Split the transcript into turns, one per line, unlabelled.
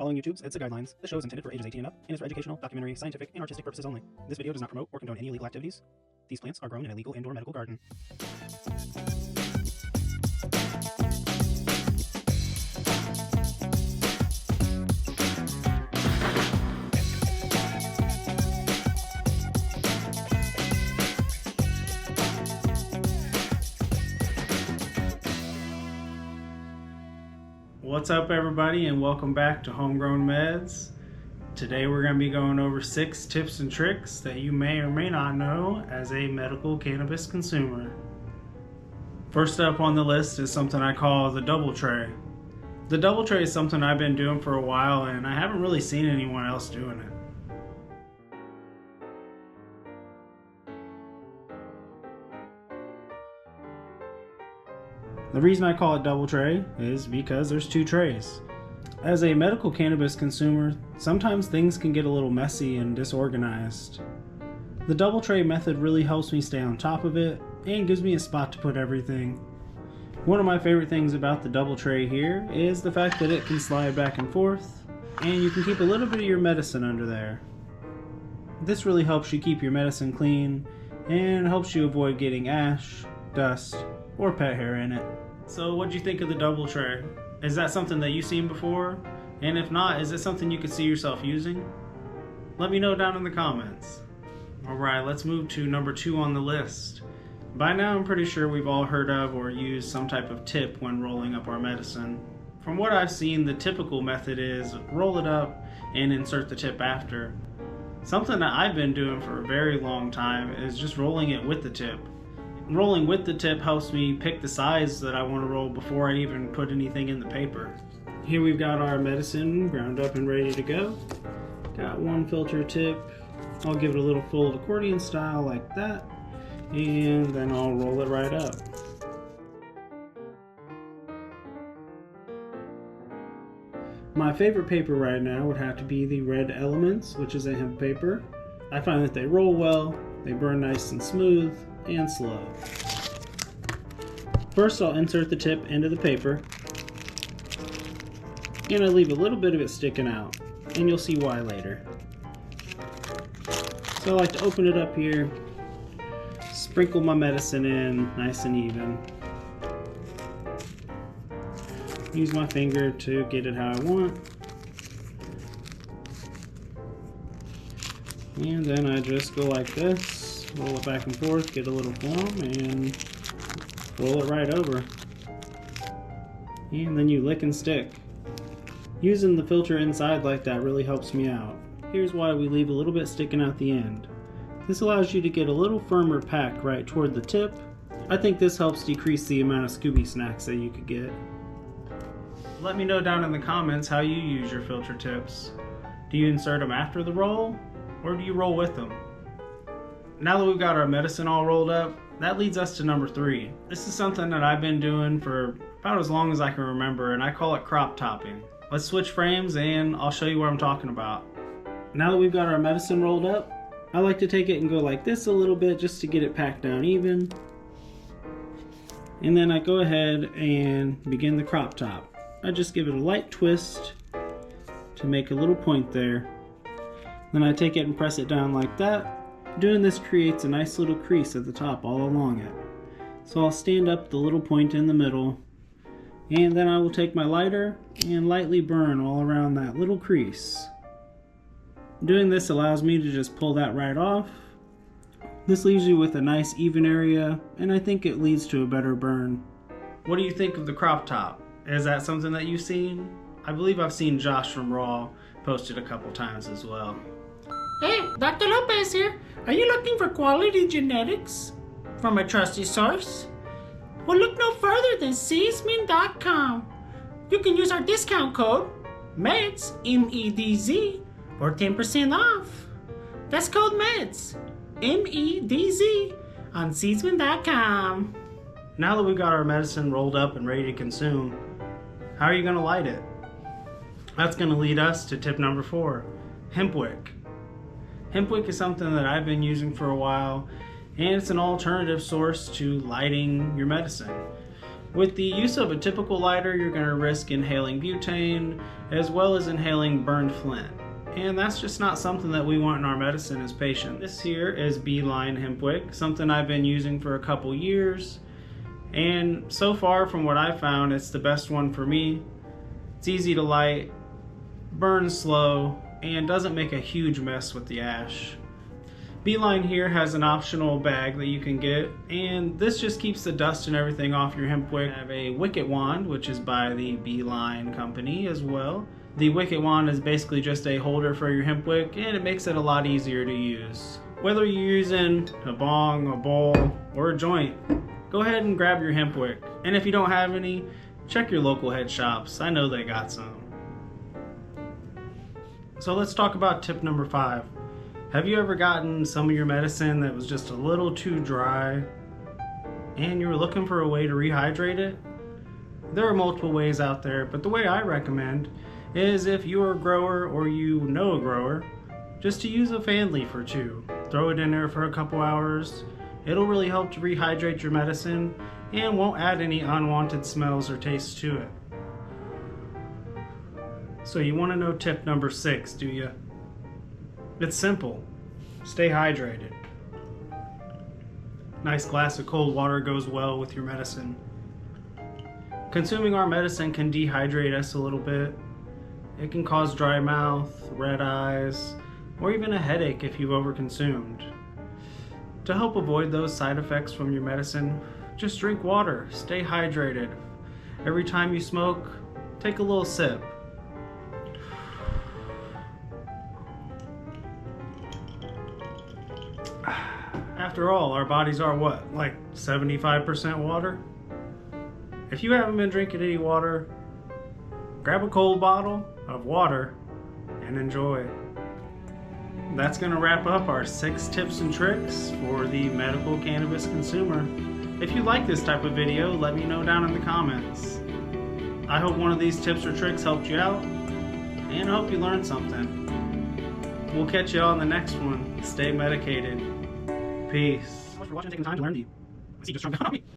following YouTube's EDSA guidelines. This show is intended for ages 18 and up and is for educational, documentary, scientific, and artistic purposes only. This video does not promote or condone any illegal activities. These plants are grown in a legal indoor medical garden.
What's up, everybody, and welcome back to Homegrown Meds. Today we're going to be going over 6 tips and tricks that you may or may not know as a medical cannabis consumer. First up on the list is something I call the double tray. The double tray is something I've been doing for a while, and I haven't really seen anyone else doing it. The reason I call it double tray is because there's 2 trays. As a medical cannabis consumer, sometimes things can get a little messy and disorganized. The double tray method really helps me stay on top of it and gives me a spot to put everything. One of my favorite things about the double tray here is the fact that it can slide back and forth, and you can keep a little bit of your medicine under there. This really helps you keep your medicine clean and helps you avoid getting ash, dust, or pet hair in it. So what'd you think of the double tray? Is that something that you've seen before? And if not, is it something you could see yourself using? Let me know down in the comments. Alright, let's move to number 2 on the list. By now I'm pretty sure we've all heard of or used some type of tip when rolling up our medicine. From what I've seen, the typical method is roll it up and insert the tip after. Something that I've been doing for a very long time is just rolling it with the tip. Rolling with the tip helps me pick the size that I want to roll before I even put anything in the paper. Here we've got our medicine ground up and ready to go. Got one filter tip. I'll give it a little fold accordion style like that, and then I'll roll it right up. My favorite paper right now would have to be the Red Elements, which is a hemp paper. I find that they roll well, they burn nice and smooth, and slow. First I'll insert the tip into the paper, and I leave a little bit of it sticking out, and you'll see why later. So I like to open it up here, sprinkle my medicine in nice and even. Use my finger to get it how I want. And then I just go like this. Roll it back and forth, get a little foam, and roll it right over. And then you lick and stick. Using the filter inside like that really helps me out. Here's why we leave a little bit sticking out the end. This allows you to get a little firmer pack right toward the tip. I think this helps decrease the amount of Scooby snacks that you could get. Let me know down in the comments how you use your filter tips. Do you insert them after the roll, or do you roll with them? Now that we've got our medicine all rolled up, that leads us to number 3. This is something that I've been doing for about as long as I can remember, and I call it crop topping. Let's switch frames and I'll show you what I'm talking about. Now that we've got our medicine rolled up, I like to take it and go like this a little bit just to get it packed down even. And then I go ahead and begin the crop top. I just give it a light twist to make a little point there. Then I take it and press it down like that. Doing this creates a nice little crease at the top all along it. So I'll stand up the little point in the middle, and then I will take my lighter and lightly burn all around that little crease. Doing this allows me to just pull that right off. This leaves you with a nice even area, and I think it leads to a better burn. What do you think of the crop top? Is that something that you've seen? I believe I've seen Josh from Raw post it a couple times as well.
Hey, Dr. Lopez here. Are you looking for quality genetics from a trusted source? Well, look no further than seedsman.com. You can use our discount code MEDS, M-E-D-Z, for 10% off. That's code MEDS, M-E-D-Z, on seedsman.com.
Now that we've got our medicine rolled up and ready to consume, how are you going to light it? That's going to lead us to tip number 4, hemp wick. Hemp wick is something that I've been using for a while, and it's an alternative source to lighting your medicine. With the use of a typical lighter, you're going to risk inhaling butane as well as inhaling burned flint. And that's just not something that we want in our medicine as patients. This here is Beeline hemp wick, something I've been using for a couple years. And so far from what I've found, it's the best one for me. It's easy to light, burns slow, and doesn't make a huge mess with the ash. Beeline here has an optional bag that you can get, and this just keeps the dust and everything off your hemp wick. I have a Wicket Wand, which is by the Beeline company as well. The Wicket Wand is basically just a holder for your hemp wick, and it makes it a lot easier to use. Whether you're using a bong, a bowl, or a joint, go ahead and grab your hemp wick. And if you don't have any, check your local head shops. I know they got some. So let's talk about tip number 5. Have you ever gotten some of your medicine that was just a little too dry and you were looking for a way to rehydrate it? There are multiple ways out there, but the way I recommend is if you're a grower or you know a grower, just to use a fan leaf or two. Throw it in there for a couple hours. It'll really help to rehydrate your medicine and won't add any unwanted smells or tastes to it. So you want to know tip number 6, do you? It's simple. Stay hydrated. Nice glass of cold water goes well with your medicine. Consuming our medicine can dehydrate us a little bit. It can cause dry mouth, red eyes, or even a headache if you've overconsumed. To help avoid those side effects from your medicine, just drink water, stay hydrated. Every time you smoke, take a little sip. After all, our bodies are what, like 75% water? If you haven't been drinking any water, grab a cold bottle of water and enjoy. That's going to wrap up our 6 tips and tricks for the medical cannabis consumer. If you like this type of video, let me know down in the comments. I hope one of these tips or tricks helped you out, and I hope you learned something. We'll catch you on the next one. Stay medicated. Peace.
So much for watching and taking the time to learn. I see you just trying to on me.